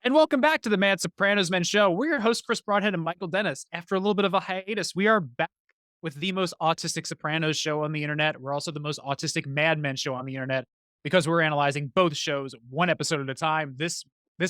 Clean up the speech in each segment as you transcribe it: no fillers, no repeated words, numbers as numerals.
And welcome back to the Sopranos Men show. We're your hosts, Chris Brodhead and Michael Dennis. After a little bit of a hiatus, we are back with the most autistic Sopranos show on the internet. We're also the most autistic Mad Men show on the internet because we're analyzing both shows one episode at a time. This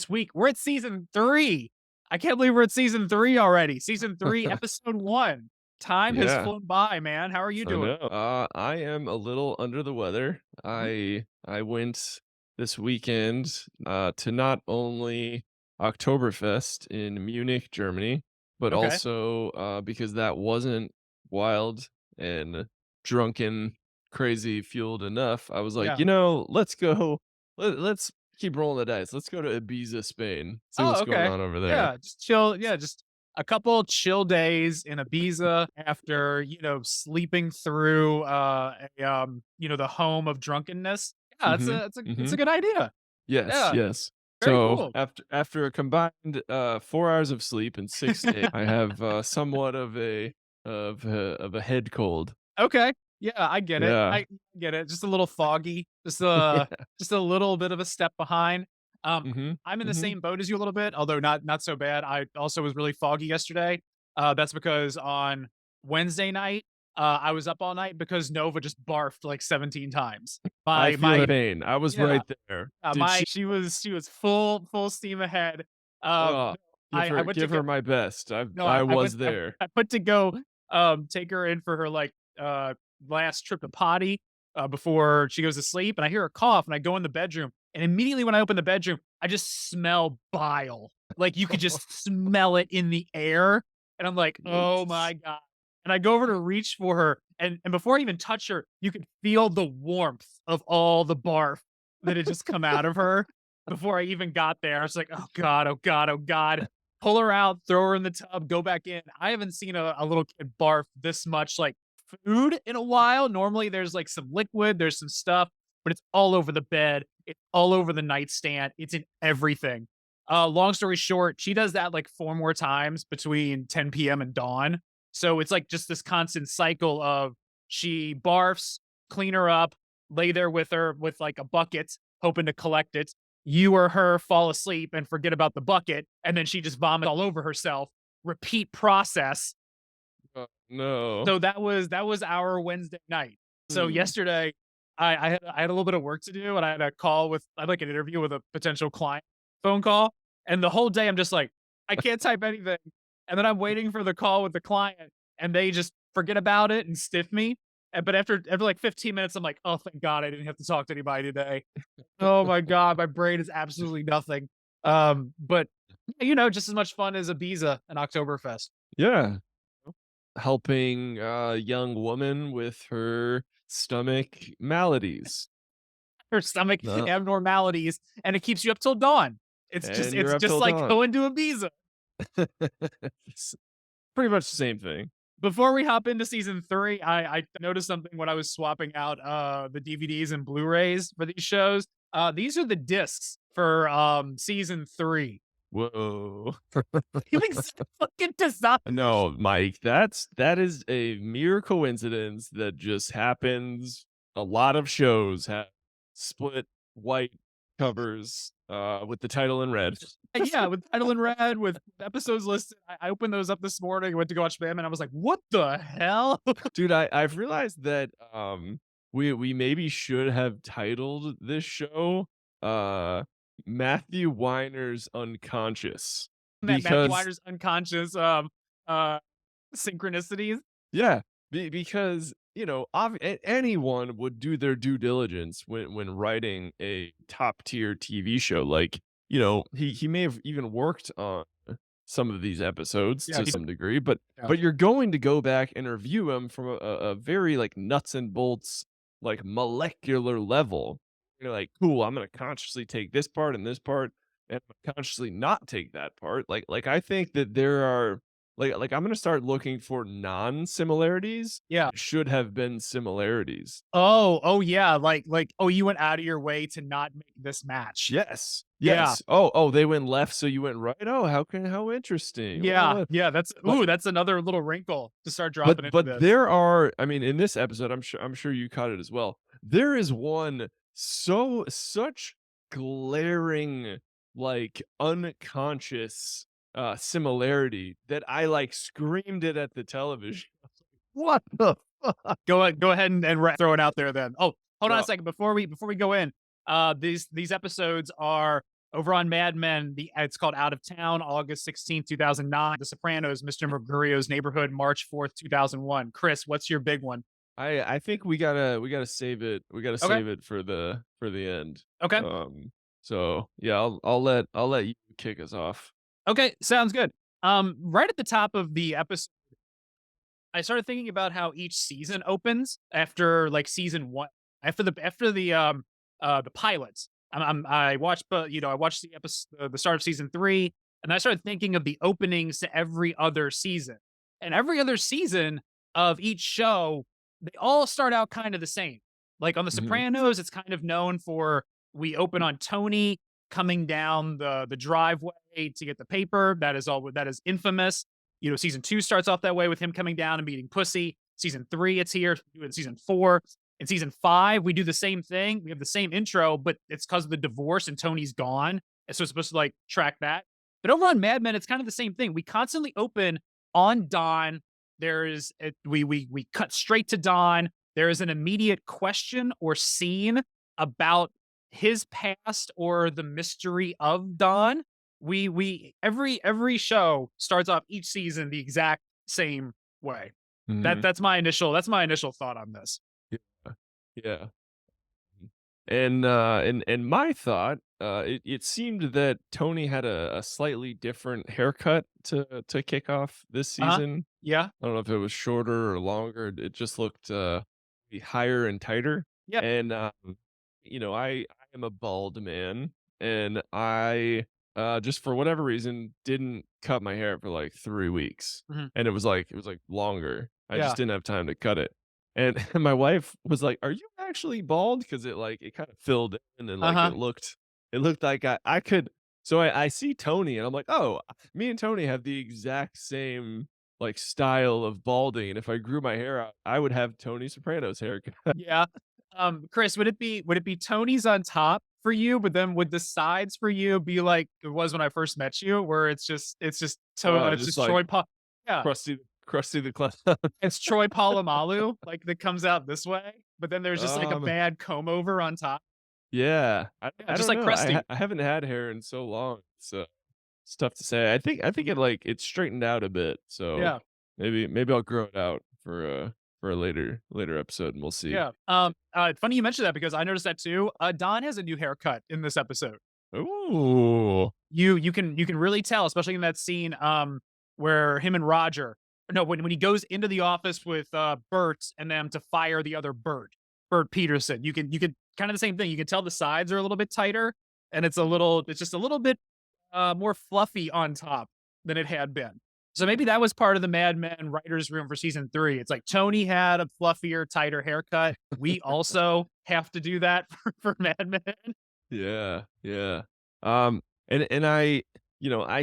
week, we're at season 3. I can't believe we're at season 3 already. Season 3, episode 1. Time has Yeah, flown by, man. How are you I doing? know. I am a little under the weather. Mhm. I went this weekend to not only Oktoberfest in Munich, Germany, but Okay. also because that wasn't wild and drunken, crazy fueled enough. I was like, Yeah. let's go. Let's keep rolling the dice. Let's go to Ibiza, Spain. See Oh, what's going okay. on over there. Yeah, just chill. Yeah, just a couple chill days in Ibiza after, sleeping through the home of drunkenness. Yeah, Mm-hmm. it's Mm-hmm. a good idea. Yes, Yeah, yes. very So cool. after a combined 4 hours of sleep and 6 days, I have somewhat of a head cold. Okay. Yeah, I get it. Yeah. I get it. Just a little foggy. Just Yeah. just a little bit of a step behind. Um, Mhm. I'm in the Mhm. same boat as you a little bit, although not so bad. I also was really foggy yesterday. That's because on Wednesday night, I was up all night because Nova just barfed like 17 times. I My feel her my pain. I was yeah, right there. Did my she she was full steam ahead. Oh, No, I went to give go her my best. no, I I went was there. I went to go, take her in for her, last trip to potty, before she goes to sleep, and I hear her cough, and I go in the bedroom, and immediately when I open the bedroom, I just smell bile. Like, you could just smell it in the air, and I'm like, "Oh my god." And I go over to reach for her, and before I even touch her, you could feel the warmth of all the barf that had just come out of her before I even got there. I was like, "Oh god, oh god, oh god." Pull her out, throw her in the tub, go back in. I haven't seen a little kid barf this much like food in a while. Normally there's like some liquid, there's some stuff, but it's all over the bed. It's all over the nightstand. It's in everything. Long story short, she does that like 4 more times between 10 p.m. and dawn. So it's like just this constant cycle of she barfs, clean her up, lay there with her with like a bucket, hoping to collect it, you or her fall asleep and forget about the bucket, and then she just vomits all over herself. Repeat process. No. So that was our Wednesday night. So Hmm. yesterday, I had a little bit of work to do, and I had a call with I had like an interview with a potential client phone call, and the whole day I'm just like I can't type anything, and then I'm waiting for the call with the client, and they just forget about it and stiff me. But after like 15 minutes, I'm like, oh thank God I didn't have to talk to anybody today. Oh my god, my brain is absolutely nothing. But just as much fun as Ibiza and Oktoberfest. Yeah. Helping a young woman with her stomach maladies. Her stomach No. abnormalities, and it keeps you up till dawn. It's just And it's you're up just till like dawn. going to Ibiza. It's pretty much the same thing. Before we hop into season 3, I noticed something when I was swapping out the DVDs and Blu-rays for these shows. These are the discs for season 3. Whoa. Feeling so fucking disgusting. No, Mike, that is a mere coincidence that just happens. A lot of shows have split white covers with the title in red. Yeah, with title in red, with episodes listed. I opened those up this morning, went to go watch them, and I was like, "What the hell?" Dude, I've realized that we maybe should have titled this show uh Matthew Weiner's Unconscious Matthew because Weiner's unconscious uh synchronicities. yeah, because anyone would do their due diligence when writing a top tier TV show. Like, he may have even worked on some of these episodes Yeah, to he some degree, but yeah. but you're going to go back and review them from a very like nuts and bolts, like molecular level. You're like, cool, I'm gonna consciously take this part and this part, and I'm gonna consciously not take that part. Like I think that there are like I'm gonna start looking for non-similarities Yeah. that should have been similarities. Oh, yeah, oh, you went out of your way to not make this match. Yes. Yeah. Yes. Oh, they went left, so you went right. Oh, how interesting. Yeah, Well, yeah, but that's another little wrinkle to start dropping but into but this. there are, I mean, in this episode, I'm sure you caught it as well. There is one such glaring, like unconscious similarity that I like screamed it at the television. What the fuck? Go ahead and throw it out there then. Oh, hold on a So second before we go in. These episodes are over on Mad Men. It's called Out of Town, August 16th, 2009. The Sopranos, Mr. Mercurio's Neighborhood, March 4th, 2001. Chris, what's your big one? I think we gotta save it. We gotta Okay. save it for the end. Okay. Um. So yeah, I'll let you kick us off. Okay. Sounds good. Right at the top of the episode, I started thinking about how each season opens after like season one, after the pilots. I watched, but I watched the episode, the start of season three, and I started thinking of the openings to every other season, and every other season of each show, they all start out kind of the same. Like on The Mhm. Sopranos, it's kind of known for we open on Tony coming down the driveway to get the paper. That is infamous. Season two starts off that way with him coming down and meeting Pussy. Season three, it's here. In season four, in season five, we do the same thing. We have the same intro, but it's because of the divorce and Tony's gone. And so it's supposed to like track that. But over on Mad Men, it's kind of the same thing. We constantly open on Don. We cut straight to Don. There is an immediate question or scene about his past or the mystery of Don. We every show starts off each season the exact same way. Mhm. That's my initial thought on this. Yeah. Yeah. And my thought, it seemed that Tony had a slightly different haircut to kick off this Uh-huh. season. Yeah. I don't know if it was shorter or longer. It just looked higher and tighter. Yep. And I am a bald man, and I just for whatever reason didn't cut my hair for like 3 weeks, Mhm. and it was like longer. I just Yeah. didn't have time to cut it. And my wife was like, "Are you actually bald?" Because it kind of filled in and like Uh-huh. it looked like I could. So I see Tony and I'm like, "Oh, me and Tony have the exact same like style of balding, and if I grew my hair out, I would have Tony Soprano's haircut." Yeah. Chris, would it be Tony's on top for you, but then would the sides for you be like it was when I first met you, where it's Just just like Yeah. Krusty the Clown. It's Troy Polamalu, like, that comes out this way, but then there's just, like, a Um, bad comb over on top. yeah, I Yeah, I just don't like know. Krusty. I haven't had hair in so long, so it's tough to say. I think it straightened out a bit, so Yeah, maybe I'll grow it out for a later episode, and we'll see. yeah. Funny you mentioned that because I noticed that too. Don has a new haircut in this episode. Ooh. You can really tell, especially in that scene, where him and Roger no, when he goes into the office with, Bert and them to fire the other Bert Peterson, you can kinda the same thing. You can tell the sides are a little bit tighter, and it's just a little bit more fluffy on top than it had been. So maybe that was part of the Mad Men writers' room for season three. It's like Tony had a fluffier, tighter haircut. We also have to do that for Mad Men. Yeah, yeah. And I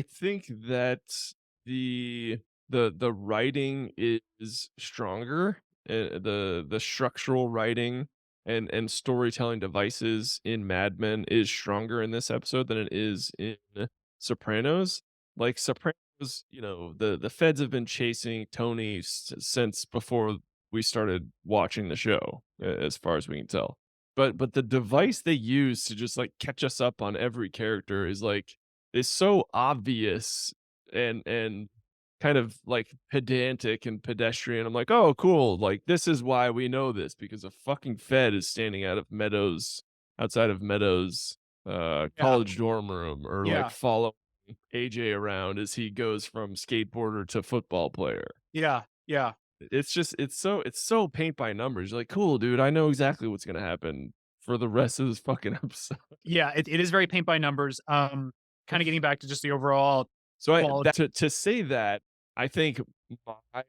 think that the the writing is stronger. The structural writing and storytelling devices in Mad Men is stronger in this episode than it is in Sopranos. Like Sopranos, the feds have been chasing Tony since before we started watching the show, as far as we can tell. But the device they use to just, like, catch us up on every character is so obvious and kind of, like, pedantic and pedestrian. I'm like, "Oh, cool, like, this is why we know this, because a fucking Fed is standing outside of Meadows' Yeah, college dorm room, or, like, yeah, following AJ around as he goes from skateboarder to football player." yeah, yeah. It's so paint by numbers. You're like, "Cool, dude, I know exactly what's gonna happen for the rest of this fucking episode." Yeah, it is very paint by numbers. Kind of getting back to just the overall So I quality. that to say that, I think my,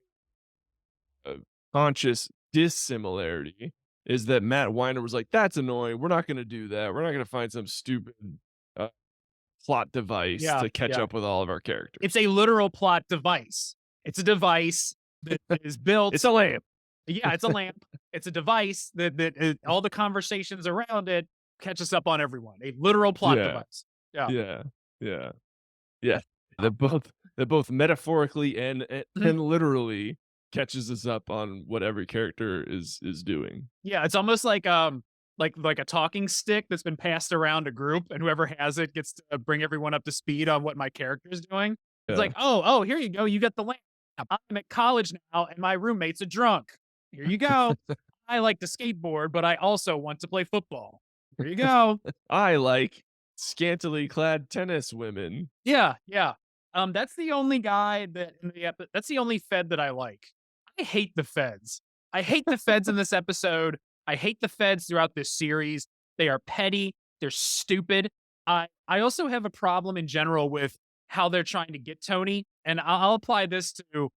uh, conscious dissimilarity is that Matt Weiner was like, "That's annoying. We're not gonna do that. We're not gonna find some stupid, uh, plot device Yeah, to catch yeah. up with all of our It's characters." a literal plot device. It's a device that is It's built. a lamp. Yeah, it's a lamp. It's a device that all the conversations around it catch us up on everyone. A literal plot Yeah, device. Yeah. yeah. Yeah. Yeah. That both metaphorically Mhm. and literally catches us up on what every character is doing. Yeah, it's almost like a talking stick that's been passed around a group, and whoever has it gets to bring everyone up to speed on what my character is doing. It's Yeah. like, "Oh, here you go, you get the lamp. I'm at college now, and my roommate's a drunk. Here you go. I like to skateboard, but I also want to play football. Here you go." I like scantily clad tennis women. Yeah, yeah. That's the only guy that in the that's the only Fed that I like. I hate the Feds. I hate the Feds in this episode. I hate the Feds throughout this series. They are petty. They're stupid. I also have a problem in general with how they're trying to get Tony, and I'll apply this to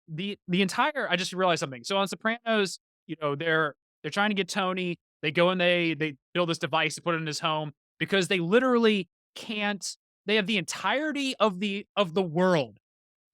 the entire. I just realized something. So on Sopranos, they're trying to get Tony. They go and they build this device to put it in his home because they literally can't. They have the entirety of the world,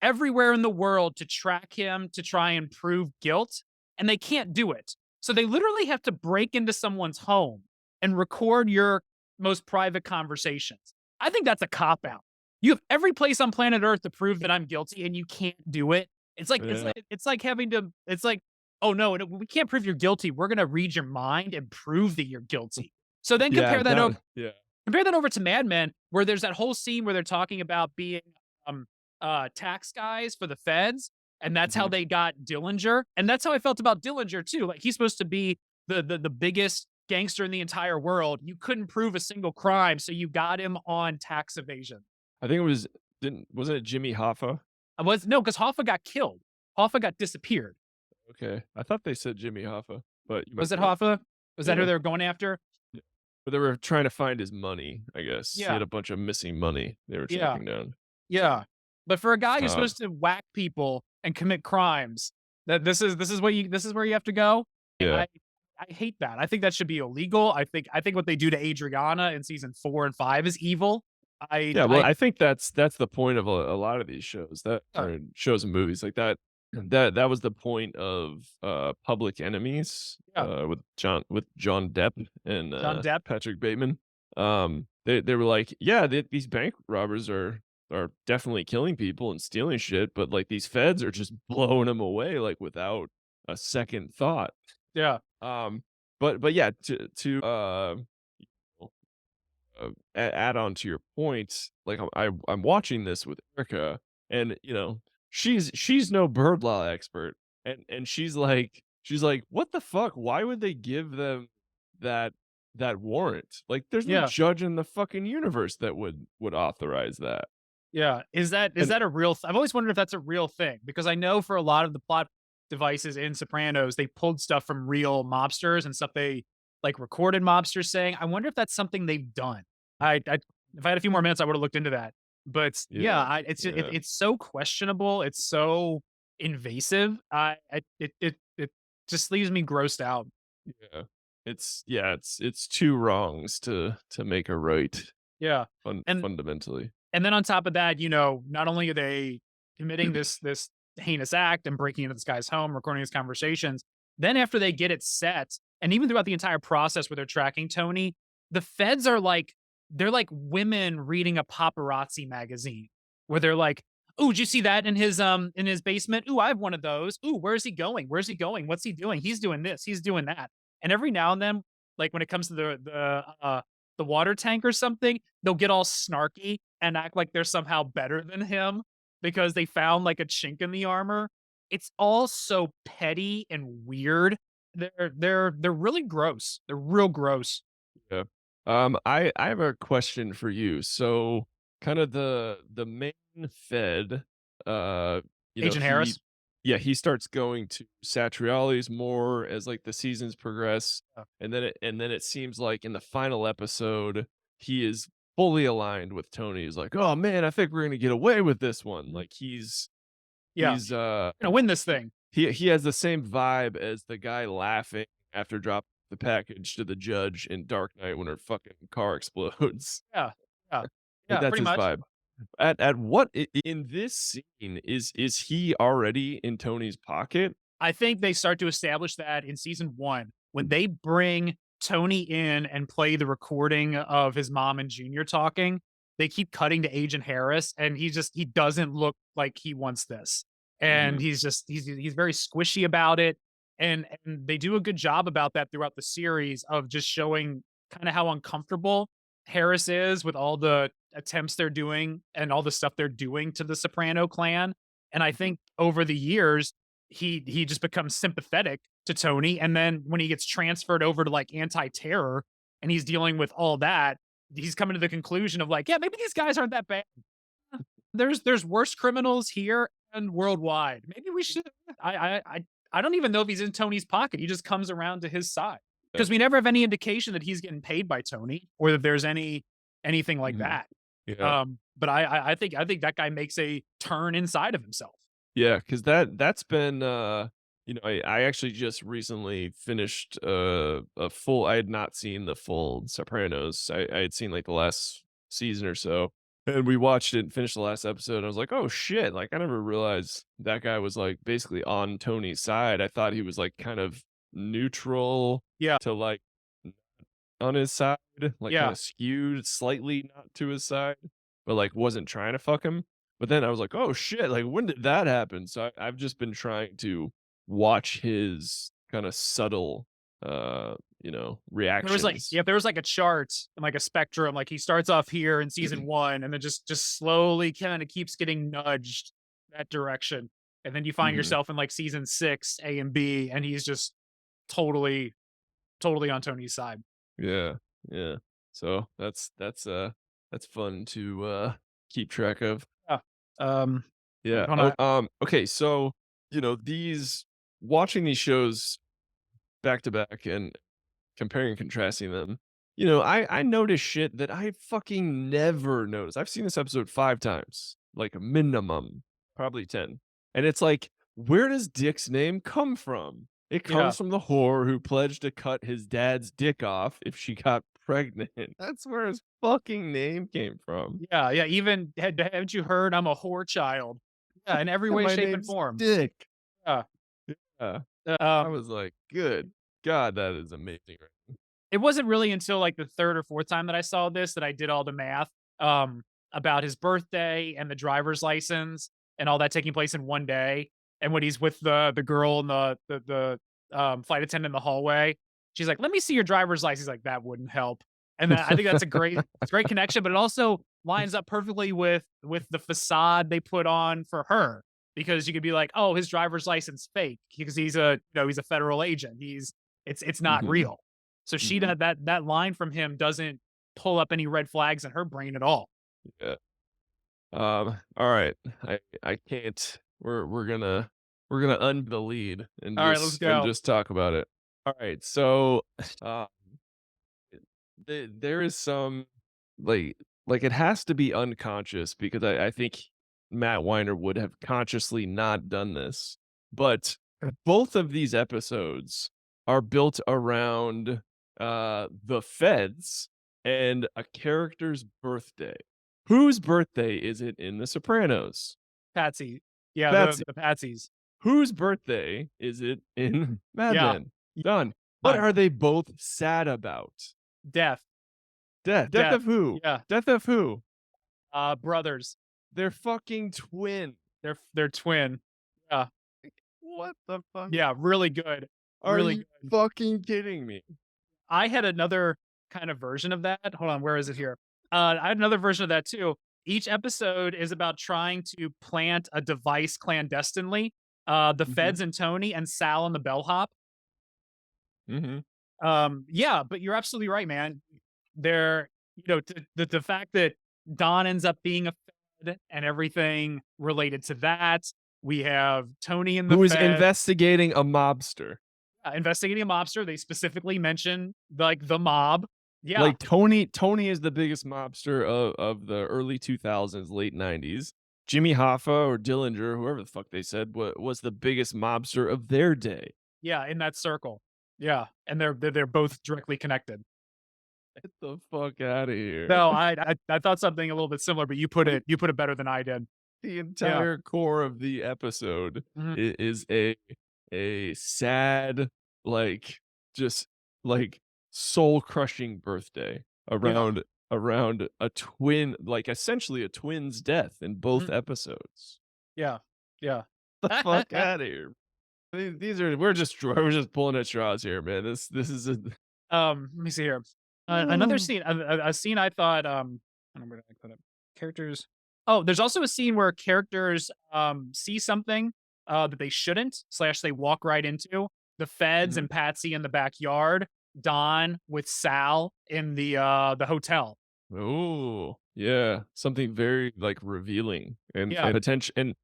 everywhere in the world, to track him to try and prove guilt, and they can't do it. So they literally have to break into someone's home and record your most private conversations. I think that's a cop out. You have every place on planet Earth to prove that I'm guilty, and you can't do it. Yeah. It's like having to. It's like, oh no, we can't prove you're guilty. We're gonna read your mind and prove that you're guilty. So then Yeah, that yeah. compare that over to Mad Men, where there's that whole scene where they're talking about being um tax guys for the feds, and that's how Mhm. they got Dillinger. And that's how I felt about Dillinger too. Like he's supposed to be the biggest gangster in the entire world. You couldn't prove a single crime, so you got him on tax evasion. I think it was didn't wasn't it Jimmy Hoffa? I was no, because Hoffa got killed. Hoffa got disappeared. Okay. I thought they said Jimmy Hoffa, but you might Was it be right. Hoffa? Was that who Yeah. they were going after? Yeah. But they were trying to find his money, I guess. He Yeah, had a bunch of missing money they were yeah. tracking down. Yeah. But for a guy who's Um, supposed to whack people and commit crimes, that this is where you have to go. yeah. I hate that. I think that should be illegal. I think what they do to Adriana in season 4 and 5 is evil. Yeah, well, I I think that's the point of a lot of these shows that or shows and movies like that. That was the point of Public Enemies yeah, with John Depp and John Depp. Patrick Bateman. They were like, yeah, these bank robbers are definitely killing people and stealing shit, but like these feds are just blowing them away like without a second thought. Yeah. Um, but yeah, to add on to your point, like I'm watching this with Erica, and she's no bird law expert, and she's like, what the fuck? Why would they give them that that warrant? Like, there's no Yeah. judge in the fucking universe that would authorize that. Yeah. Is And that a real I've always wondered if that's a real thing because I know for a lot of the plot devices in Sopranos, they pulled stuff from real mobsters and stuff they like recorded mobsters saying. I wonder if that's something they've done. I if I had a few more minutes, I would have looked into that. But yeah, yeah, yeah, it's so questionable. It's so invasive. It just leaves me grossed out. yeah. It's two wrongs to make a right Yeah. And fundamentally. And then on top of that, not only are they committing this heinous act and breaking into this guy's home, recording his conversations, then after they get it set, and even throughout the entire process where they're tracking Tony, the feds are like they're like women reading a paparazzi magazine where they're like, "Ooh, did you see that in his basement? Ooh, I have one of those. Ooh, where's he going? Where's he going? What's he doing? He's doing this, he's doing that." And every now and then, like when it comes to the water tank or something, they'll get all snarky and act like they're somehow better than him because they found like a chink in the armor. It's all so petty and weird. They're really gross. They're real gross. Yeah. I have a question for you. So, kind of the main Fed, uh, Agent Harris. he starts going to Satriali's more as like the seasons progress, Uh, and then it seems like in the final episode he is fully aligned with Tony. He's like, oh man, I think we're gonna get away with this one. Like yeah, he's gonna win this thing. he has the same vibe as the guy laughing after dropping the package to the judge in Dark Knight when her fucking car explodes. Yeah, yeah, Like, yeah, that's pretty his much. vibe. At what in this scene is he already in Tony's pocket? I think they start to establish that in season 1 when they bring Tony in and play the recording of his mom and Junior talking, they keep cutting to Agent Harris, and he doesn't look like he wants this. And Mhm. he's just he's very squishy about it. And they do a good job about that throughout the series of just showing kind of how uncomfortable Harris is with all the attempts they're doing and all the stuff they're doing to the Soprano clan. And I think over the years, he just becomes sympathetic to Tony. And then when he gets transferred over to like anti-terror and he's dealing with all that, he's coming to the conclusion of like, yeah, maybe these guys aren't that bad. There's worse criminals here and worldwide. Maybe we should. I don't even know if he's in Tony's pocket. He just comes around to his side Yeah. because we never have any indication that he's getting paid by Tony or that there's anything like Mhm. that. Yeah. But I think that guy makes a turn inside of himself. Yeah, because that's been I actually just recently finished a full I had not seen the full Sopranos. I had seen like the last season or so. And we watched it and finished the last episode. And I was like, oh shit. Like I never realized that guy was like basically on Tony's side. I thought he was like kind of neutral Yeah, to like on his side, like, yeah. kinda skewed slightly not to his side, but, like, wasn't trying to fuck him. But then I was like, "Oh, shit, like, when did that happen?" So I've just been trying to watch his kinda subtle, There was like reactions. yeah, there was like a chart and like a spectrum. Like he starts off here in season one, and then just slowly kind of keeps getting nudged that direction. And then you find Mhm. yourself in like season six, A and B, and he's just totally, totally on Tony's side. Yeah, yeah. So that's fun to, keep track of. Yeah. Um, Yeah. hold on. Okay, so, watching these shows back to back and comparing and contrasting them, I notice shit that I fucking never noticed. I've seen this episode 5 times, like a minimum, probably 10. And it's like, where does Dick's name come from? It Yeah. comes from the whore who pledged to cut his dad's dick off if she got pregnant. That's where his fucking name came from. Yeah. Yeah. Even haven't you heard I'm a whore child? Yeah. In every And way, my shape, and name's form. Dick. Yeah. Yeah. Uh, I Um, was like, good God, that is amazing. it wasn't really until like the third or fourth time that I saw this that I did all the math um, about his birthday and the driver's license and all that taking place in one day. And when he's with the girl and the flight attendant in the hallway, she's like, "Let me see your driver's license." He's like, "That wouldn't help." And then I think that's a great connection, but it also lines up perfectly with the facade they put on for her because you could be like, "Oh, his driver's license fake because he's a federal agent. It's not Mhm, real." So she mhm. that line from him doesn't pull up any red flags in her brain at all. Yeah. All right. I can't. We're gonna end the lead and All right, let's go. just talk about it. All right. So, uh, there is some like it has to be unconscious because I think Matt Weiner would have consciously not done this. But both of these episodes are built around the feds and a character's birthday. Whose birthday is it in The Sopranos? Patsy. Yeah, the Patsy. the Patsies. Whose birthday is it in Mad Yeah. Men? Yeah, Done. What fine. are they both sad about? Death. Death. Death Death. of who? Yeah. Death of who? Brothers. They're fucking twin. They're twin. Yeah. What the fuck? Yeah, really good. Are Really you good. fucking kidding me? I had another kind of version of that. Hold on, where is it here? I had another version of that too. Each episode is about trying to plant a device clandestinely. The Mhm, feds and Tony and Sal and the bellhop. mhm, Yeah, but you're absolutely right, man. There, the fact that Don ends up being a Fed and everything related to that. We have Tony in the who is Fed investigating a mobster. investigating a mobster. They specifically mention like the mob. Yeah, Like, Tony is the biggest mobster of the early 2000s, late 90s. Jimmy Hoffa or Dillinger, whoever the fuck they said, was the biggest mobster of their day. yeah, in that circle. Yeah, and they're both directly connected. Get the fuck outta here. No, I thought something a little bit similar, but you put it better than I did. The Yeah. entire core of the episode Mhm. is a sad, like, just, like, soul crushing birthday Yeah. around a twin, like essentially a twin's death in both Mhm. episodes. Yeah. Yeah. The fuck out of here. These are we're just pulling at straws here, man. This is a Let me see here. Another scene, a scene I thought, I don't know where did I put it. Characters. Oh, there's also a scene where characters see something that they shouldn't slash they walk right into. The feds Mhm. and Patsy in the backyard. Don with Sal in the hotel. Ooh, yeah, something very, like, revealing Yeah, and potential and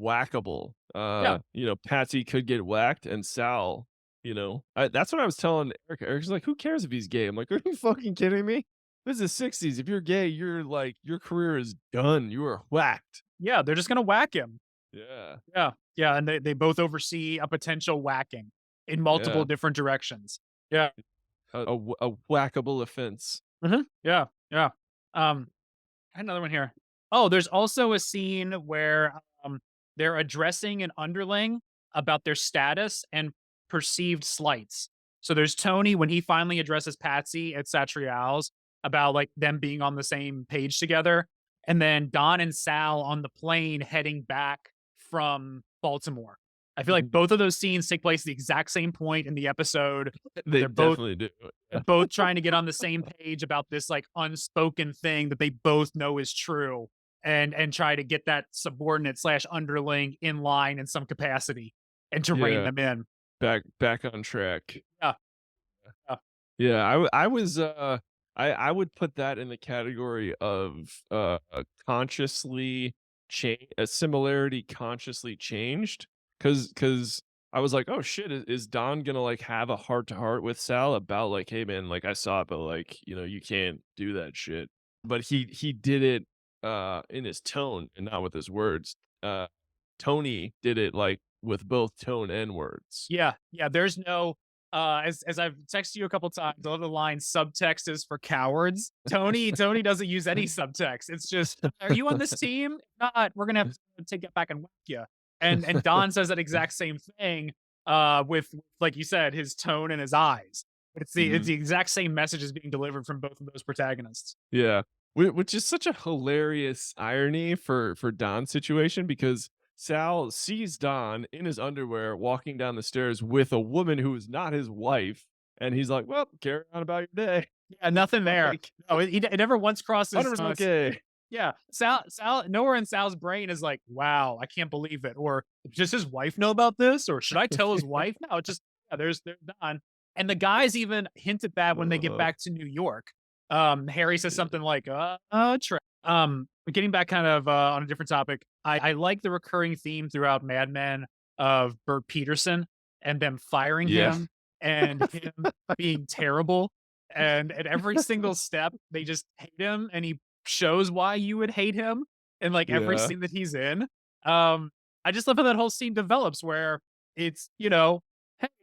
whackable. yeah, Patsy could get whacked and Sal, that's what I was telling Eric. Eric's like, "Who cares if he's gay?" I'm like, "Are you fucking kidding me? This is the '60s. If you're gay, you're like your career is done. You are whacked." yeah. They're just gonna whack him. Yeah, Yeah, yeah, and they both oversee a potential whacking in multiple yeah, different directions. Yeah. a whackable offense. Yeah, yeah. I had another one here. Oh, there's also a scene where, they're addressing an underling about their status and perceived slights. So there's Tony when he finally addresses Patsy at Satrial's about, like, them being on the same page together, and then Don and Sal on the plane heading back from Baltimore. I feel like both of those scenes take place at the exact same point in the episode. They They're both definitely do. they're Yeah. both trying to get on the same page about this, like, unspoken thing that they both know is true and try to get that subordinate slash underling in line in some capacity and to rein Yeah, them in. back on track. Yeah, yeah. Yeah, I was, I would put that in the category of, consciously a similarity consciously changed, because I was like, "Oh shit, is Don gonna, like, have a heart to heart with Sal about, like, hey man, like, I saw it, but, like, you can't do that shit." But he did it, in his tone and not with his words. Tony did it, like, with both tone and words. Yeah, yeah, there's no as I've texted you a couple times, I love the line subtext is for cowards. Tony doesn't use any subtext. It's just, "Are you on this team? If not, we're gonna have to take it back and whack you." And Don says that exact same thing, with, like you said, his tone and his eyes. But it's Mhm. the exact same message is being delivered from both of those protagonists. Yeah, which is such a hilarious irony for Don's situation because Sal sees Don in his underwear walking down the stairs with a woman who is not his wife, and he's like, "Well, carry on about your day." Yeah, nothing there. Like, No, it never once crosses, 100% okay. yeah, Sal nowhere in Sal's brain is like, "Wow, I can't believe it," or, "Does his wife know about this?" or, "Should I tell his wife?" No, it's just, yeah, there's Don, and the guys even hint at that when they get Uh, back to New York. Harry says yeah. something like, Tra" but getting back kind of, on a different topic, I like the recurring theme throughout Mad Men of Bert Peterson and them firing Yeah. him and him being terrible, and at every single step, they just hate him, and he shows why you would hate him in, like, every Yeah. scene that he's in. Um, I just love how that whole scene develops where it's,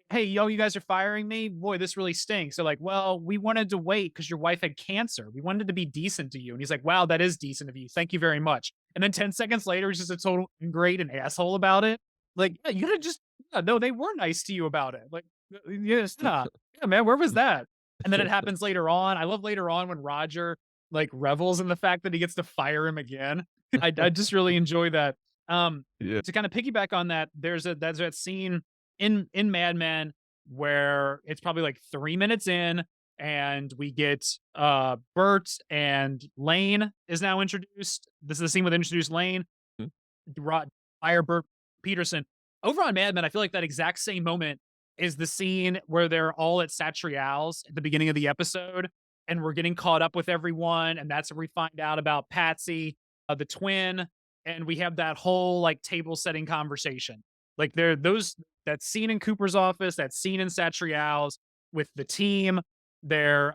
"Hey, yo, you guys are firing me? Boy, this really stinks." They're like, "Well, we wanted to wait because your wife had cancer. We wanted to be decent to you." And he's like, "Wow, that is decent of you. Thank you very much." And then 10 seconds later, he's just a total ingrate and asshole about it. Like, yeah, you coulda just yeah, no, they were nice to you about it. Like, yes, nah. Yeah, man, where was that? And then it happens later on. I love later on when Roger, like, revels in the fact that he gets to fire him again. I just really enjoy that. Yeah. To kinda piggyback on that, there's that scene in Mad Men where it's probably, like, 3 minutes in, and we get, Bert and Lane is now introduced. This is the scene with introduced Lane, Mhm. Rod fire Bert Peterson. Over on Mad Men, I feel like that exact same moment is the scene where they're all at Satrial's at the beginning of the episode, and we're getting caught up with everyone, and that's where we find out about Patsy, the twin, and we have that whole, like, table setting conversation. Like, there those that scene in Cooper's office, that scene in Satrial's with the team, they're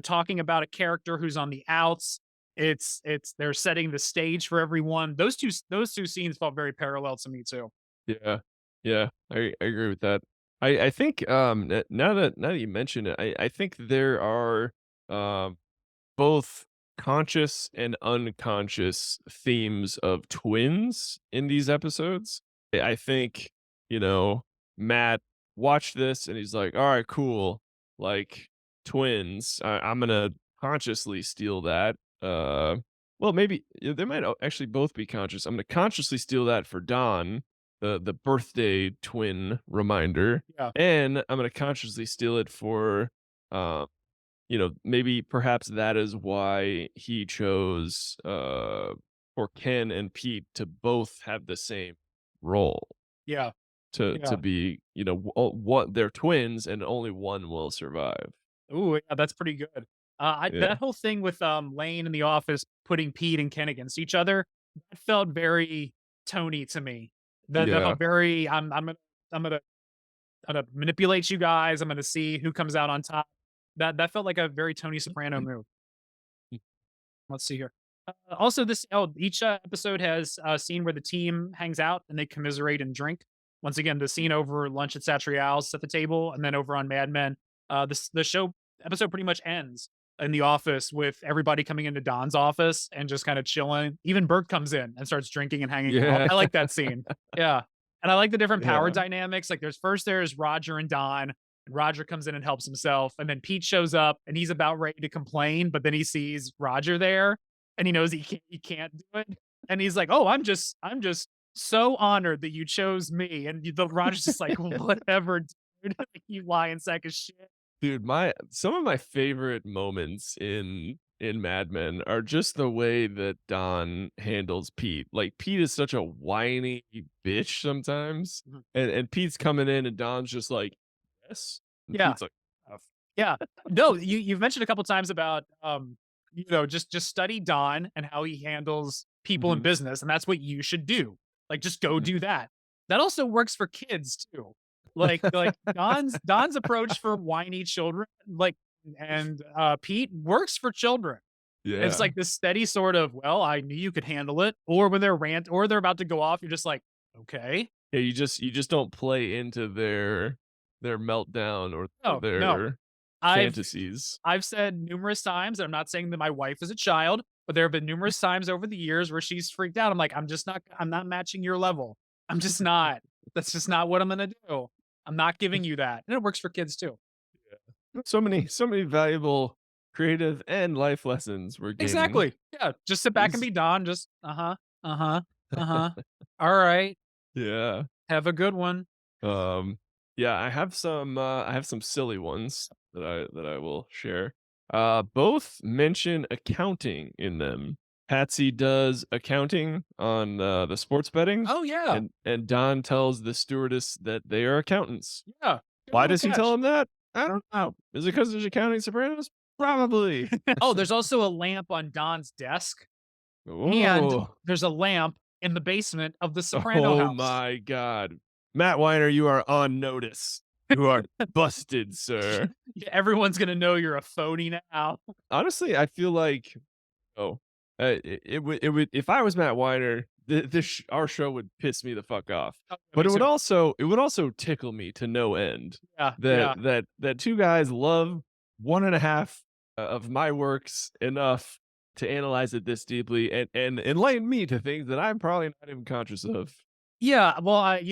talking about a character who's on the outs. They're setting the stage for everyone. Those two scenes felt very parallel to me too. Yeah. Yeah. I agree with that. I think, now that you mention it, I think there are, um both conscious and unconscious themes of twins in these episodes. I think, you know, Matt watched this and he's like, "All right, cool. Like, twins, I'm gonna consciously steal that. Well, maybe they might actually both be conscious. I'm gonna consciously steal that for Don, the birthday twin reminder, Yeah. and I'm gonna consciously steal it for, uh, maybe perhaps that is why he chose for Ken and Pete to both have the same role Yeah. to Yeah. be, what they're twins and only one will survive. Ooh, yeah, that's pretty good. Yeah. That whole thing with Lane in the office putting Pete and Ken against each other, that felt very Tony to me. That Yeah. felt very I'm gonna manipulate you guys. I'm gonna see who comes out on top. That felt like a very Tony Soprano move. Let's see here. Also, each episode has a scene where the team hangs out and they commiserate and drink. Once again, the scene over lunch at Satrial's at the table, and then over on Mad Men, the show episode pretty much ends in the office with everybody coming into Don's office and just kind of chilling. Even Bert comes in and starts drinking and hanging out. Yeah. I like that scene. Yeah, and I like the different power Yeah. dynamics. Like, there's Roger and Don, and Roger comes in and helps himself. And then Pete shows up and he's about ready to complain, but then he sees Roger there and he knows he can't do it. And he's like, "Oh, I'm just so honored that you chose me." And the Roger's just like, "Whatever, dude." Like, you lying sack of shit. Dude, my some of my favorite moments in Mad Men are just the way that Don handles Pete. Like, Pete is such a whiny bitch sometimes, Mhm. and Pete's coming in and Don's just like, "Yes?" And Yeah. Pete's like, "Oh, Yeah. No, you've mentioned a couple times about just study Don and how he handles people in mhm, business, and that's what you should do. Like, just go mhm." do that. That also works for kids too. Like Don's approach for whiny children, like, and Pete works for children. It's Yeah. like this steady sort of, well, I knew you could handle it, or when they're or they're about to go off, you're just like, okay. Yeah, you just don't play into their meltdown or No, no. their I've fantasies. I've said numerous times, and I'm not saying that my wife is a child, but there have been numerous times over the years where she's freaked out. I'm like, I'm not matching your level. I'm just not. That's just not what I'm gonna do. I'm not giving you that. And it works for kids too. So many valuable creative and life lessons we're gaining. Exactly. Yeah. Just sit back and These be Don. Just uh-huh. Uh-huh. Uh-huh. All right. Yeah. Have a good one. Um, yeah, I have some silly ones that I will share. Both mention accounting in them. Patsy does accounting on the sports betting, Oh yeah. and Don tells the stewardess that they are accountants. Yeah. Good Why little does he tell catch. him that? I don't know. Is it because there's accounting Sopranos? Probably. Oh, there's also a lamp on Don's desk, and Oh, there's a lamp in the basement of the Soprano oh house. my God, Matt Weiner, you are on notice. You are busted, sir. Yeah, everyone's gonna know you're a phony now. Honestly, I feel like oh, it would if I was Matt Weiner, our show would piss me the fuck off. Oh, But me too. it would also tickle me to no end Yeah, that yeah. two guys love one and a half of my works enough to analyze it this deeply and enlighten me to things that I'm probably not even conscious of. Yeah, well, I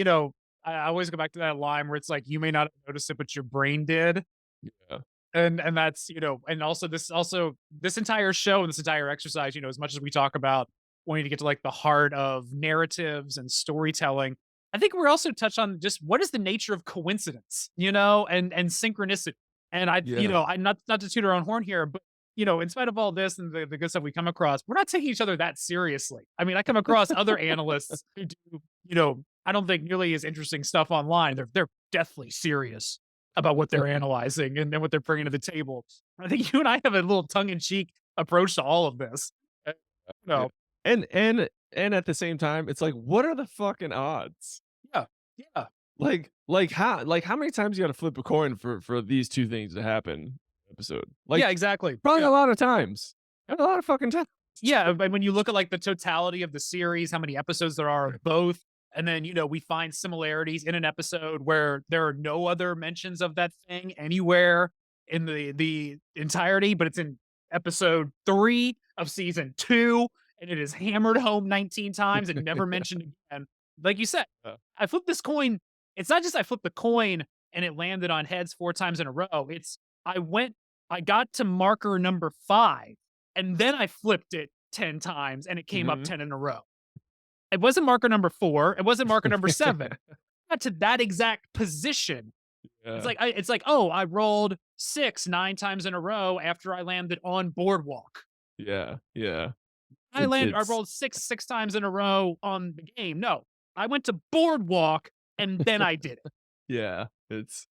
always go back to that line where it's like, "You may not have noticed it, but your brain did." Yeah, And that's, and also this entire show and this entire exercise, as much as we talk about wanting to get to, like, the heart of narratives and storytelling, I think we're also touched on just what is the nature of coincidence, and synchronicity. And yeah, I'm not to toot our own horn here, but, in spite of all this and the good stuff we come across, we're not taking each other that seriously. I mean, I come across other analysts who do, I don't think nearly as interesting stuff online. They're deathly serious about what they're analyzing and then what they're bringing to the table. I think you and I have a little tongue in cheek approach to all of this. Uh, You yeah. know, And at the same time, it's like, what are the fucking odds? yeah, yeah, Like how many times you gotta flip a coin for these two things to happen episode? yeah, Like, exactly. probably Yeah. a lot of times. A lot of fucking times. Yeah, but when you look at, like, the totality of the series, how many episodes there are of both, and then, we find similarities in an episode where there are no other mentions of that thing anywhere in the entirety, but it's in episode 3 of season 2, and it is hammered home 19 times and never mentioned again. Like you said, Uh, I flipped this coin. It's not just I flipped the coin and it landed on heads 4 times in a row. It's I went I got to marker number 5, and then I flipped it 10 times, and it came up Mhm. 10 in a row. It wasn't marker number 4, it wasn't marker number 7. I got to that exact position. Yeah, It's like, "Oh, I rolled 6 9 times in a row after I landed on boardwalk." yeah, yeah. I It's rolled 6 times in a row on the game. No, I went to boardwalk, and then I did it. yeah, it's,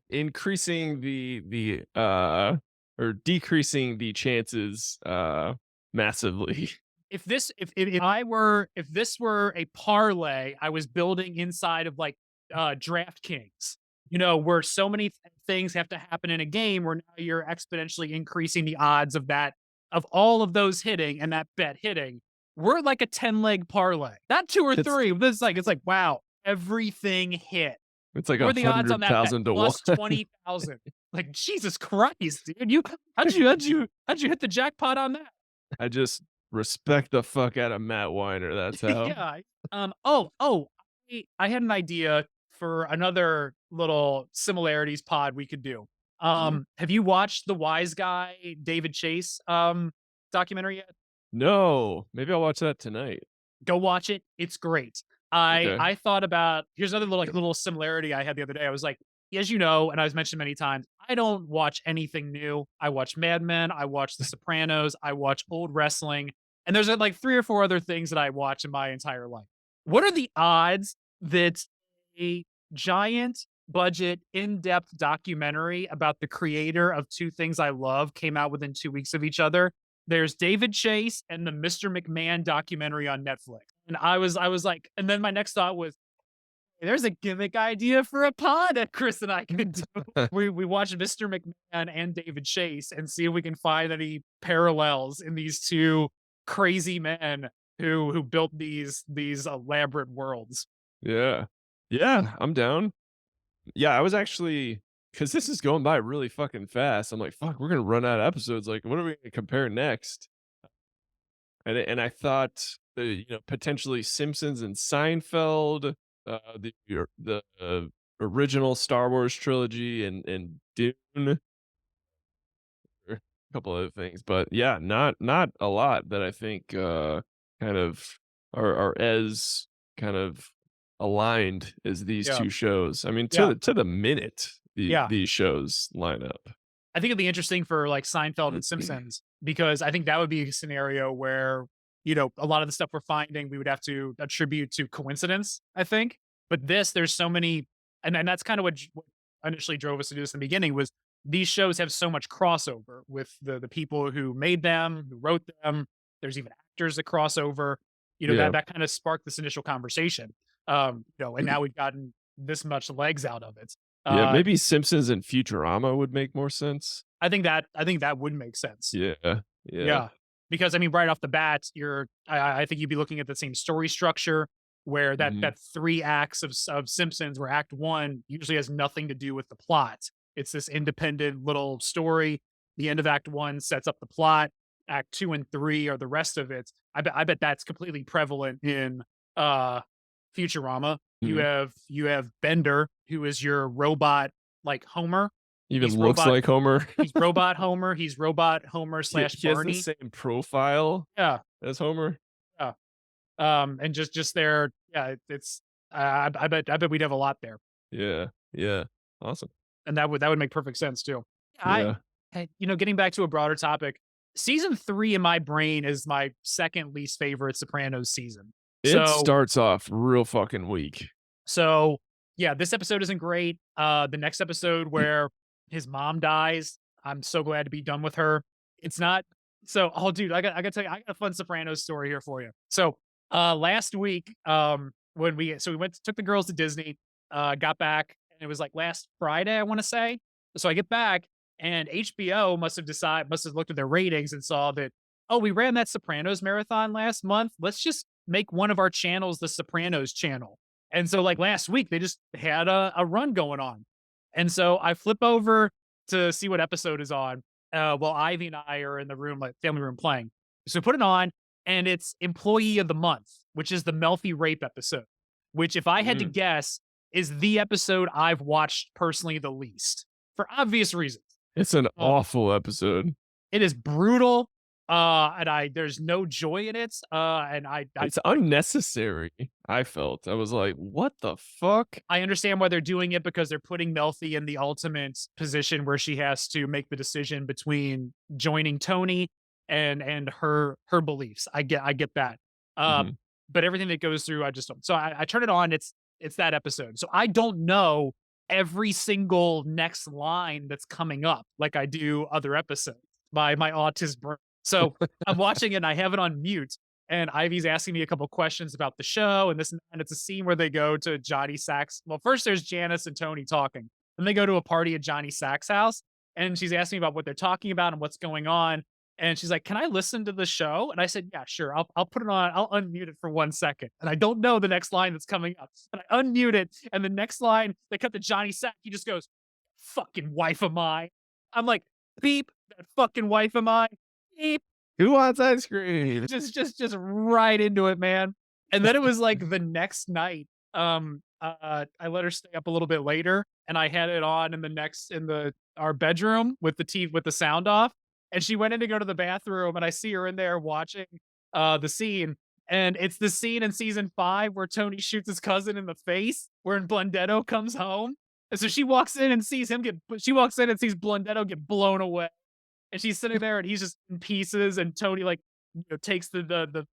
increasing or decreasing the chances, massively. If this were a parlay I was building inside of, like, DraftKings, where so many things have to happen in a game where now you're exponentially increasing the odds of all of those hitting and that bet hitting. We're like a 10-leg parlay. Not 2 or It's 3, but it's like, wow, everything hit. it's like What were the odds on that bet? 100,000 to 1. Plus 20,000. Like, Jesus Christ, dude. How'd you hit the jackpot on that? I just respect the fuck out of Matt Weiner, that's how. Yeah. I had an idea for another little similarities pod we could do. Mhm. Have you watched the Wise Guy David Chase documentary yet? No, maybe I'll watch that tonight. Go watch it. It's great. I Okay. I thought about here's another little similarity I had the other day. I was like, as you know, and I was mentioned many times, I don't watch anything new. I watch Mad Men, I watch The Sopranos, I watch old wrestling, and there's like 3 or 4 other things that I watch in my entire life. What are the odds that a giant budget, in-depth documentary about the creator of 2 things I love came out within 2 weeks of each other? There's David Chase and the Mr. McMahon documentary on Netflix. And I was like, and then my next thought was, there's a gimmick idea for a pod that Chris and I could do. We watch Mr. McMahon and David Chase and see if we can find any parallels in these 2 crazy men who built these elaborate worlds. Yeah. Yeah, I'm down. Yeah, I was actually, because this is going by really fucking fast. I'm like, "Fuck, we're gonna run out of episodes, like, what are we gonna compare next?" And I thought, potentially Simpsons and Seinfeld, the original Star Wars trilogy and Dune, or a couple other things, but yeah, not a lot that I think, kind of are as kind of aligned as these Yeah. 2 shows. I mean, Yeah. to the minute, Yeah. these shows line up. I think it'd be interesting for like Seinfeld and Simpsons because I think that would be a scenario where, a lot of the stuff we're finding we would have to attribute to coincidence, I think. But there's so many, and that's kind of what initially drove us to do this in the beginning was these shows have so much crossover with the people who made them, who wrote them. There's even actors that cross over. Yeah. That kind of sparked this initial conversation. And now we've gotten this much legs out of it. Yeah, Uh, maybe Simpsons and Futurama would make more sense. I think that would make sense. Yeah, yeah. Yeah. Because I mean, right off the bat, I think you'd be looking at the same story structure where Mhm. that 3 acts of Simpsons where act 1 usually has nothing to do with the plot. It's this independent little story. The end of act 1 sets up the plot. Act 2 and 3 are the rest of it. I bet that's completely prevalent in uh Futurama. Mhm. You have Bender, who is your robot like Homer. Even He's looks robot like Homer. He's robot Homer. He's robot Homer He slash he has the Barney. same profile Yeah, as Homer. yeah. And just there, yeah, it's I bet we'd have a lot there, Yeah, yeah. Awesome. and that would make perfect sense too. Yeah. Getting back to a broader topic, season 3 in my brain is my second least favorite Sopranos season. It So starts off real fucking weak. So, yeah, this episode isn't great. The next episode where his mom dies, I'm so glad to be done with her. It's not oh dude, I got to tell you, I got a fun Sopranos story here for you. So, last week, when we went took the girls to Disney, got back and it was like last Friday, I want to say. So I get back and HBO must have looked at their ratings and saw that, oh, we ran that Sopranos marathon last month. Let's just make one of our channels the Sopranos channel. And so, like last week, they just had a run going on. And so I flip over to see what episode is on while Ivy and I are in the room, like family room playing. So put it on, and it's Employee of the Month, which is the Melfi rape episode, which, if I had to Mm. guess, is the episode I've watched personally the least for obvious reasons. It's an Uh, awful episode. it is brutal, and there's no joy in it, and It's unnecessary, I felt. I was like, "What the fuck?" I understand why they're doing it because they're putting Melfi in the ultimate position where she has to make the decision between joining Tony and her beliefs. I get that. Uh, Mhm. but everything that goes through, I just don't. So I turn it on. It's that episode. So I don't know every single next line that's coming up like I do other episodes by my autism brain. So I'm watching it and I have it on mute and Ivy's asking me a couple questions about the show and this and that. And it's a scene where they go to Johnny Sack's. Well, first there's Janice and Tony talking. Then they go to a party at Johnny Sack's house, and she's asking me about what they're talking about and what's going on. And she's like, "Can I listen to the show?" And I said, "Yeah, sure. I'll put it on. I'll unmute it for 1 second." And I don't know the next line that's coming up. And I unmute it, and the next line they cut to Johnny Sack. He just goes, "Fucking wife of mine." I'm like, "Beep, that fucking wife of mine." Beep, Who wants ice cream? just right into it, man. And then it was like the next night, I let her stay up a little bit later and I had it on in the our bedroom with the TV with the sound off. And she went in to go to the bathroom and I see her in there watching the scene. And it's the scene in season 5 where Tony shoots his cousin in the face, where Blundetto comes home. And so she walks in and sees Blundetto get blown away and she's sitting there and he's just in pieces and Tony like takes the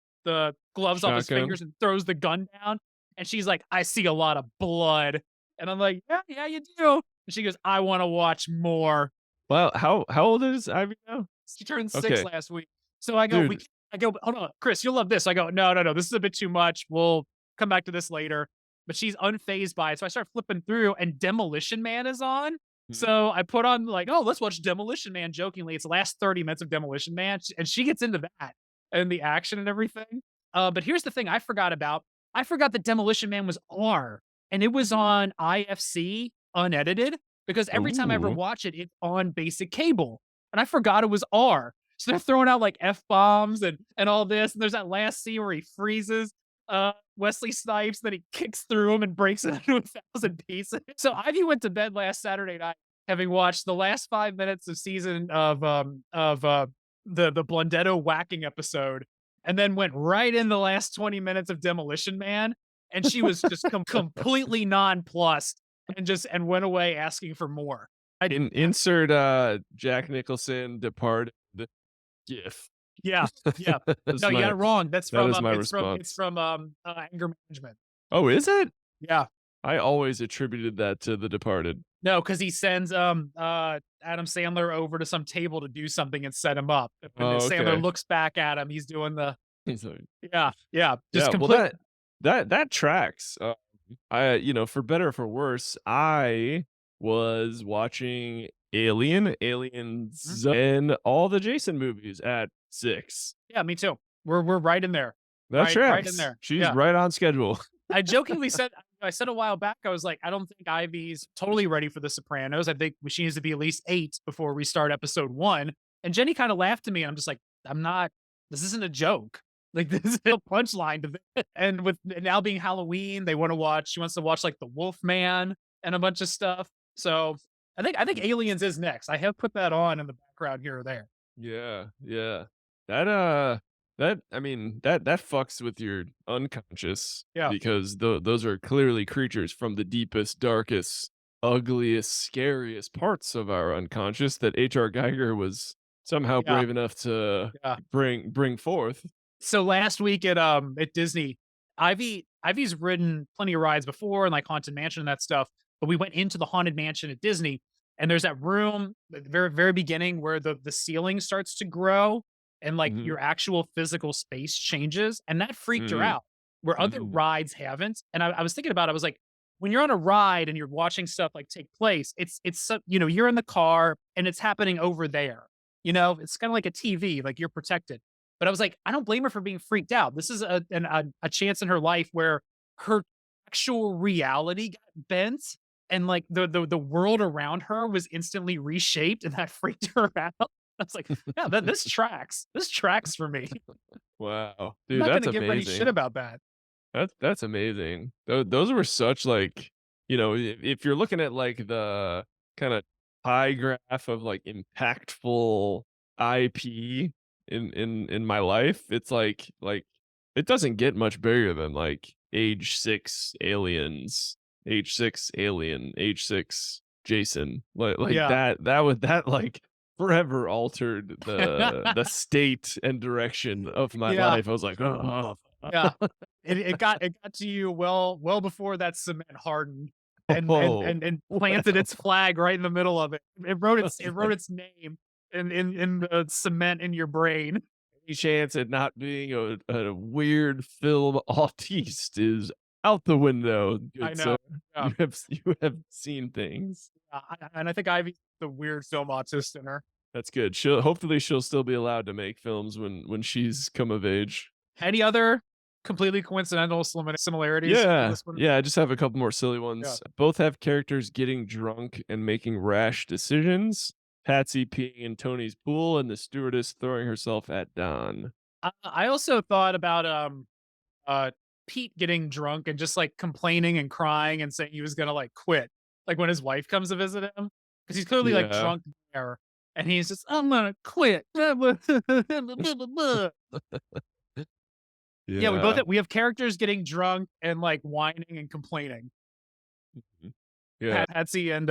gloves off his Shotgun. fingers and throws the gun down and she's like, I see a lot of blood. And I'm like, yeah, yeah, you do. And she goes, I want to watch more. Well, how old is Ivy now? She turned 6 Okay. last week. So I go, Dude, I go, hold on, Chris, you'll love this. I go, no, no, no, this is a bit too much. We'll come back to this later. But she's unfazed by it. So I start flipping through and Demolition Man is on. mhm. So I put on like, oh, let's watch Demolition Man jokingly. It's the last 30 minutes of Demolition Man. And she gets into that and the action and everything. But here's the thing I forgot about. I forgot that Demolition Man was R and it was on IFC unedited because every time I ever Ooh. watch it, it's on basic cable. And I forgot it was R. So they're throwing out like F bombs and all this. And there's that last scene where he freezes Wesley Snipes, then he kicks through him and breaks it into 1,000 pieces. So Ivy went to bed last Saturday night having watched the last 5 minutes of season of the Blundetto whacking episode, and then went right in the last 20 minutes of Demolition Man, and she was just completely nonplussed and went away asking for more. I Insert Jack Nicholson Departed gif. Yeah, yeah. That's No, you got my it wrong. That's that from is my it's response. from Anger Management. Oh, is it? Yeah. I always attributed that to The Departed. No, because he sends Adam Sandler over to some table to do something and set him up. When Oh, Sandler okay. looks back at him, he's doing the He's like, yeah, yeah, just yeah, well complete that tracks. For better or for worse, I was watching Mhm. Aliens, and all the Jason movies at 6. Yeah, me too. We're right in there. That Right in tracks. there. She's Yeah. right on schedule. I jokingly said I said a while back, I was like, I don't think Ivy's totally ready for The Sopranos. I think she needs to be at least 8 before we start episode 1. And Jenny kind of laughed at me. And I'm just like, I'm not, this isn't a joke. Like this is a punchline to this. And with it now being Halloween, she wants to watch like The Wolf Man and a bunch of stuff. So I think Aliens is next. I have put that on in the background here or there. Yeah, yeah. That, I mean, that fucks with your unconscious Yeah. because those are clearly creatures from the deepest, darkest, ugliest, scariest parts of our unconscious that H.R. Geiger was somehow Yeah. brave enough to Yeah. bring forth. So last week at Disney, Ivy's ridden plenty of rides before and like Haunted Mansion and that stuff, but we went into the Haunted Mansion at Disney and there's that room at the very beginning where the ceiling starts to grow and like Mhm, your actual physical space changes and that freaked her mhm, out where other mhm, rides haven't. And I was thinking about it, I was like, when you're on a ride and you're watching stuff like take place, you're in the car and it's happening over there. It's kind of like a TV, like you're protected. But I was like, I don't blame her for being freaked out. This is a chance in her life where her actual reality got bent and like the world around her was instantly reshaped and that freaked her out. I was like, yeah, this tracks. This tracks for me. wow. I'm Dude, not that's gonna give any shit amazing. about that. That's amazing. Those were such, like, if you're looking at, like, the kinda pie graph of like impactful IP in my life, it's like it doesn't get much bigger than like age 6 aliens, age 6 alien, age 6 Jason. Like Yeah. that like forever altered the state and direction of my Yeah. life. I was like, oh, Yeah. It got to you well before that cement hardened oh, and planted its flag right in the middle of it. It wrote its name in the cement in your brain. any chance at not being a weird film artiste is out the window, I good know. sir. Yeah. You have seen things. And I think Ivy's the weird film autistic in her. That's good. She'll still be allowed to make films when she's come of age. Any other completely coincidental similarities in Yeah, this one? yeah, I just have a couple more silly Yeah. ones. Both have characters getting drunk and making rash decisions. Patsy peeing in Tony's pool and the stewardess throwing herself at Don. I also thought about uh Pete getting drunk and just like complaining and crying and saying he was gonna like quit. Like when his wife comes to visit him. Because he's clearly like Yeah, drunk there. And he's just, I'm gonna quit. Yeah, yeah, we have characters getting drunk and like whining and complaining. mhm, yeah, Patsy and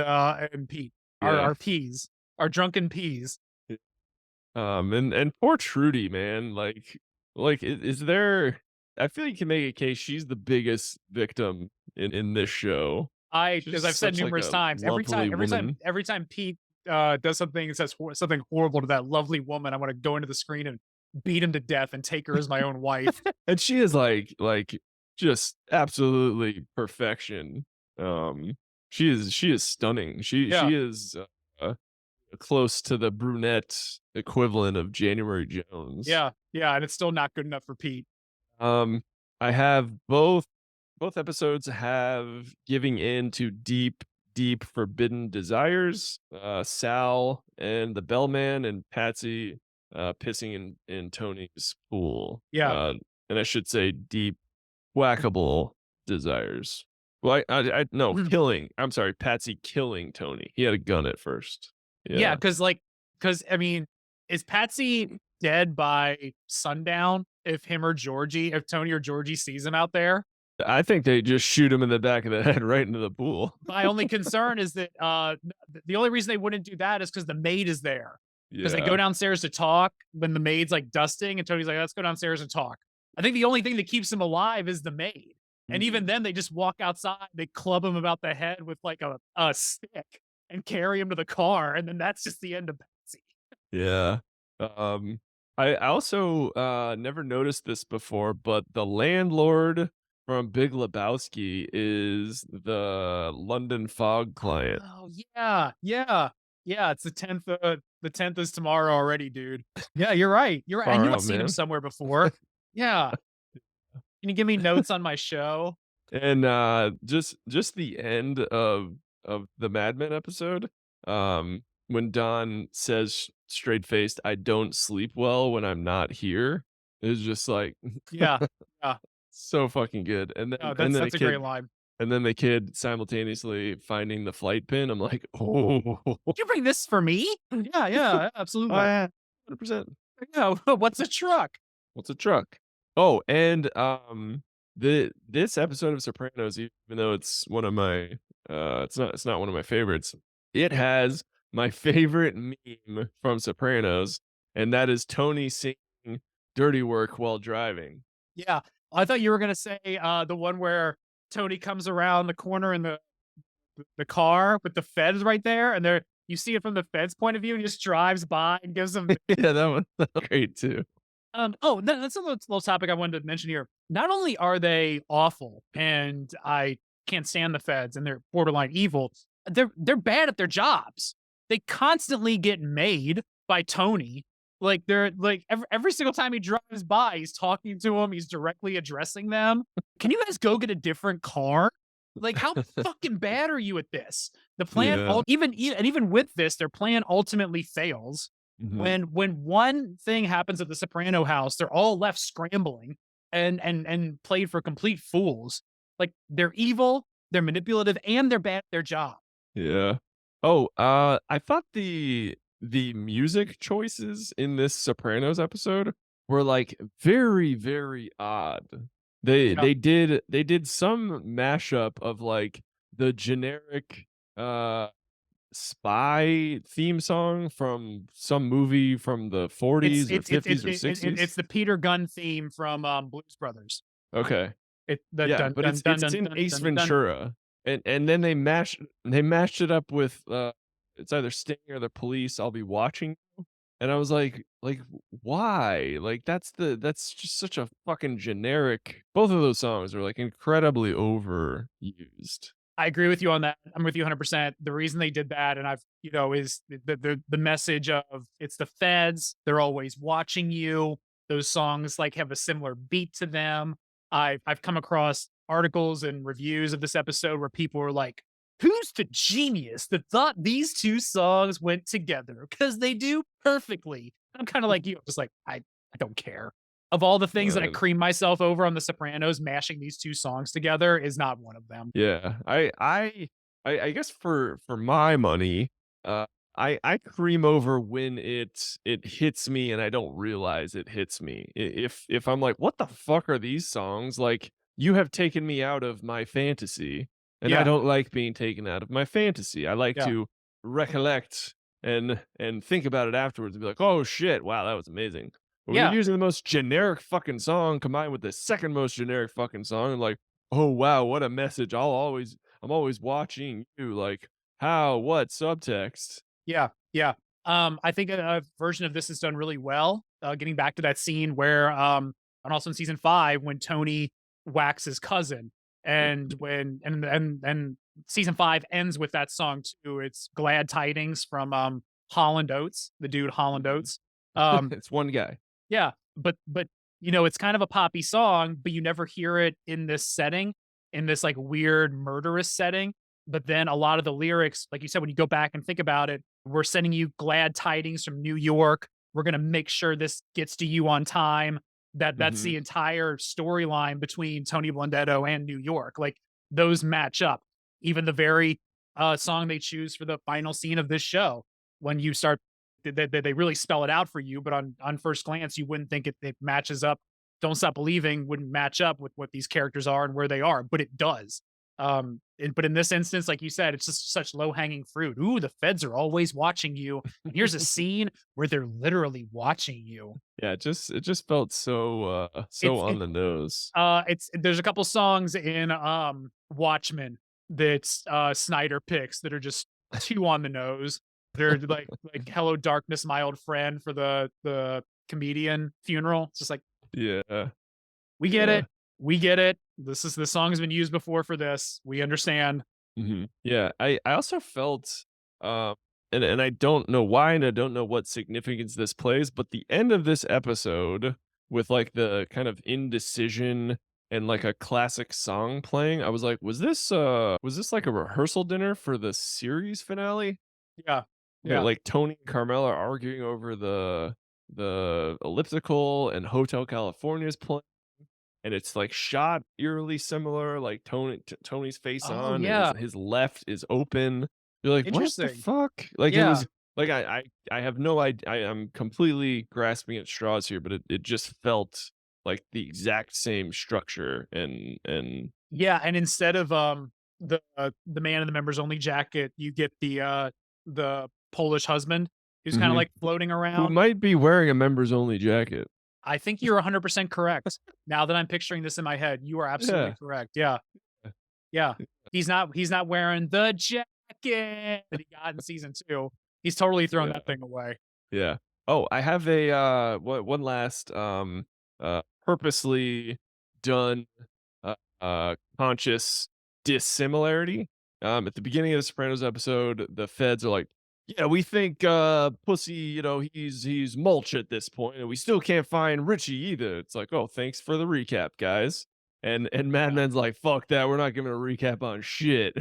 Pete, yeah. our peas, our drunken peas. And poor Trudy, man, like, is there I feel you can make a case she's the biggest victim in this show. Because She's I've said such, like, numerous a times, lovely woman. every time Pete does something and says something horrible to that lovely woman, I want to go into the screen and beat him to death and take her as my own wife. And she is, like, just absolutely perfection. She is stunning. She Yeah, she is, uh, close to the brunette equivalent of January Jones. yeah, yeah, and it's still not good enough for Pete. Um, I have both episodes have giving in to deep, deep forbidden desires. Sal and the bellman and Patsy pissing in Tony's pool. Yeah, And I should say deep whackable desires. Well, I no killing. I'm sorry, Patsy killing Tony. He had a gun at first. yeah, Yeah. because I mean, is Patsy dead by sundown? If Tony or Georgie sees him out there? I think they just shoot him in the back of the head right into the pool. My only concern is that the only reason they wouldn't do that is because the maid is there. Because they go Yeah. downstairs to talk when the maid's like dusting, and Tony's like, let's go downstairs and talk. I think the only thing that keeps him alive is the maid. And even Mhm. then, they just walk outside, they club him about the head with like a stick and carry him to the car. And then that's just the end of Patsy. Yeah. I also, never noticed this before, but the landlord from Big Lebowski is the London Fog client. Oh, yeah. Yeah. Yeah. It's the 10th is tomorrow already, dude. Yeah, you're right. You're right. I Far knew I'd out, seen him man. somewhere before. Yeah. Can you give me notes on my show? And, just the end of the Mad Men episode, when Don says straight-faced, "I don't sleep well when I'm not here," is just like Yeah. Yeah. so fucking good. And No, then that's a great line. the kid simultaneously finding the flight pin, I'm like, "Oh, Did you bring this for me? Yeah, yeah, oh, absolutely. yeah, 100%. Yeah, what's a truck? What's a truck?" Oh, and, this episode of Sopranos, even though it's one of my, it's not one of my favorites, it has my favorite meme from Sopranos, and that is Tony singing Dirty Work while driving. Yeah. I thought you were gonna say, the one where Tony comes around the corner in the car with the feds right there, and you see it from the feds' point of view, and he just drives by and gives them. Yeah, that one that's great too. That's a little topic I wanted to mention here. Not only are they awful, and I can't stand the feds, and they're borderline evil, they're bad at their jobs. They constantly get made by Tony. Like they're like every single time he drives by, he's talking to him, he's directly addressing them. Can you guys go get a different car? Like, how fucking bad are you at this? The plan, Yeah. even with this, their plan ultimately fails Mhm. when one thing happens at the Soprano house, they're all left scrambling and played for complete fools. Like they're evil, they're manipulative, and they're bad at their job. Yeah. Oh, I thought the music choices in this Sopranos episode were, like, very, very odd. Yeah. They did some mashup of, like, the generic, uh, spy theme song from some movie from the It's '40s or it's it's it's '50s or it it '60s. it's the Peter Gunn theme from, Blues Brothers. Okay. It the Yeah, dun but dun dun it's dun in dun Ace dun dun. Ventura, and then they mashed it up with, it's either Sting or The Police, I'll Be Watching You, and I was like, "Why?" Like, that's just such a fucking generic both of those songs are, like, incredibly overused. I agree with you on that. I'm with you 100%. The reason they did that, and I've, is the message of it's the feds. They're always watching you. Those songs like have a similar beat to them. I've come across articles and reviews of this episode where people were like, "Who's the genius that thought these two songs went together? Because they do perfectly." I'm kind of like you, just like I don't care. Of all the things that I Uh, cream myself over on The Sopranos, mashing these two songs together is not one of them. yeah, I guess for my money, uh, I cream over when it hits me and I don't realize it hits me. If I'm like, "What the fuck are these songs?" Like, you have taken me out of my fantasy, and I Yeah, don't like being taken out of my fantasy. I like yeah. to recollect and think about it afterwards and be like, "Oh shit, wow, that was amazing." But when you're Yeah, using the most generic fucking song combined with the second most generic fucking song, I'm like, "Oh, wow, what a message. I'm always watching you, like, how, what, subtext." yeah, yeah. I think a version of this is done really well. Getting back to that scene where, and also in season 5 when Tony whacks his cousin, and when and season 5 ends with that song too. It's "Glad Tidings" from Holland Oates, the dude Holland Mhm. Oates. Um, It's one guy. Yeah, but, it's kind of a poppy song, but you never hear it in this setting, in this, like, weird murderous setting, but then a lot of the lyrics, like you said, when you go back and think about it, "We're sending you glad tidings from New York. We're gonna make sure this gets to you on time." That's Mhm. the entire storyline between Tony Blundetto and New York, like, those match up. Even the very, song they choose for the final scene of this show, when you start they really spell it out for you, but on first glance, you wouldn't think it matches up. Don't Stop Believing wouldn't match up with what these characters are and where they are, but it does. But in this instance, like you said, it's just such low hanging fruit. Ooh, the feds are always watching you, and here's a scene where they're literally watching you. Yeah, it just felt so, so It's on it the nose. it's there's a couple songs in Watchmen that Snyder picks that are just too on the nose. They're like Hello Darkness, My Old Friend for the comedian funeral. It's just like, Yeah. we get Yeah. it. We get it. The song has been used before for this. We understand. Mhm. Yeah, I also felt, um, and I don't know why, and I don't know what significance this plays, but the end of this episode with, like, the kind of indecision and, like, a classic song playing, I was like, was this like a rehearsal dinner for the series finale?" Yeah. Yeah, Yeah. like, Tony and Carmela are arguing over the elliptical, and Hotel California is playing, and it's, like, shot eerily similar, like, Tony's face Oh on, and his yeah. his left is open. You're like, "What the Interesting. fuck?" Like, it Yeah. was like, I have no idea. I'm completely grasping at straws here, but it just felt like the exact same structure and Yeah, and instead of, the man in the members only jacket, you get the Polish husband who's kinda, Mhm. like, floating Who around. might be wearing a members only jacket. I think you're 100% correct. Now that I'm picturing this in my head, you are absolutely Yeah. correct. Yeah, yeah. He's not wearing the jacket that he got in season 2. He's totally thrown Yeah. that thing away. Yeah. Oh, I have a, one last, purposely done, conscious dissimilarity. At the beginning of the Sopranos episode, the feds are like, "Yeah, we think, Pussy, he's mulch at this point, and we still can't find Richie either." It's like, "Oh, thanks for the recap, guys." And Mad Yeah, Men's like, "Fuck that, we're not giving a recap on shit.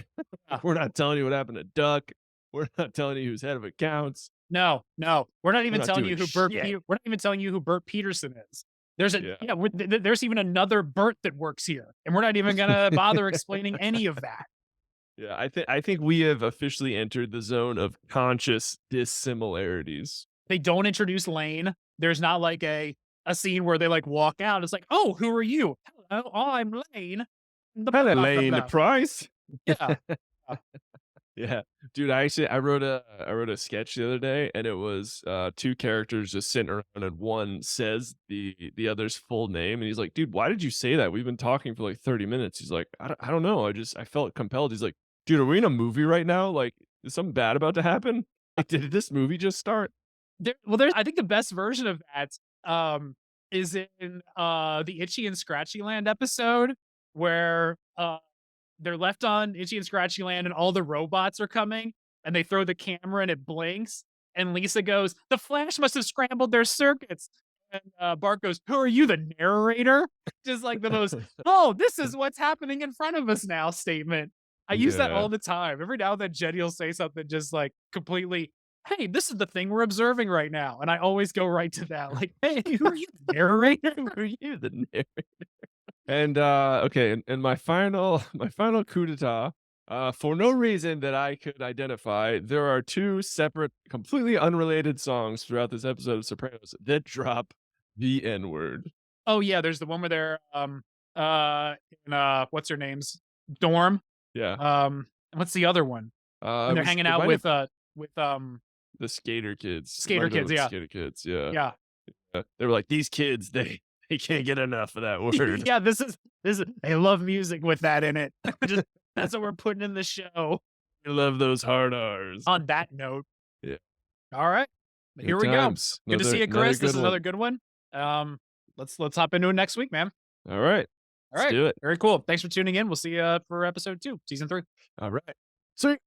yeah. We're not telling you what happened to Duck. We're not telling you who's head of accounts. No, no. We're not We're even not telling doing you who Bert shit." Pe we're not even telling you who Bert Peterson is. There's a Yeah. yeah, there's even another Bert that works here, and we're not even gonna bother explaining any of that. Yeah, I think we have officially entered the zone of conscious dissimilarities. They don't introduce Lane. There's not like a scene where they like walk out. It's like, oh, who are you? Hello, I'm Lane. The blah, Hello, blah, blah, Lane blah. Price. Yeah. Uh, Yeah. Dude, I wrote a sketch the other day, and it was, 2 characters just sitting around, and one says the other's full name, and he's like, "Dude, why did you say that? We've been talking for, like, 30 minutes." He's like, "I don't know, I felt compelled." He's like, "Dude, are we in a movie right now? Like, is something bad about to happen? Like, did this movie just start?" there's I think the best version of that is in the Itchy and Scratchy Land episode where they're left on Itchy and Scratchy Land and all the robots are coming and they throw the camera and it blinks. And Lisa goes, the Flash must have scrambled their circuits. And Bart goes, who are you, the narrator? Just like the most, oh, this is what's happening in front of us now statement. I use that Yeah. all the time. Every now and then Jenny will say something just like completely, hey, this is the thing we're observing right now. And I always go right to that. Like, hey, who are you, the narrator? Who are you, the narrator? And, okay, and my final coup d'etat, for no reason that I could identify, there are 2 separate, completely unrelated songs throughout this episode of Sopranos that drop the N-word. Oh yeah, there's the one where they're in what's her name's dorm. Yeah. And what's the other one? When they're hanging It out might have with the Skater Kids. It might skater have been kids, with the yeah. Skater Kids, yeah. Yeah. They were like, "These kids, they can't get enough of that word." Yeah, this is they love music with that in it. Just that's what we're putting in the show. I love those hard R's. On that note. Yeah. All right. Good Here we go. times. Good to see you, Another Chris. This good is one. another good one. Let's hop into it next week, man. All right. All Let's right. do it. Very cool. Thanks for tuning in. We'll see you for episode 2, season 3. All right. Sweet.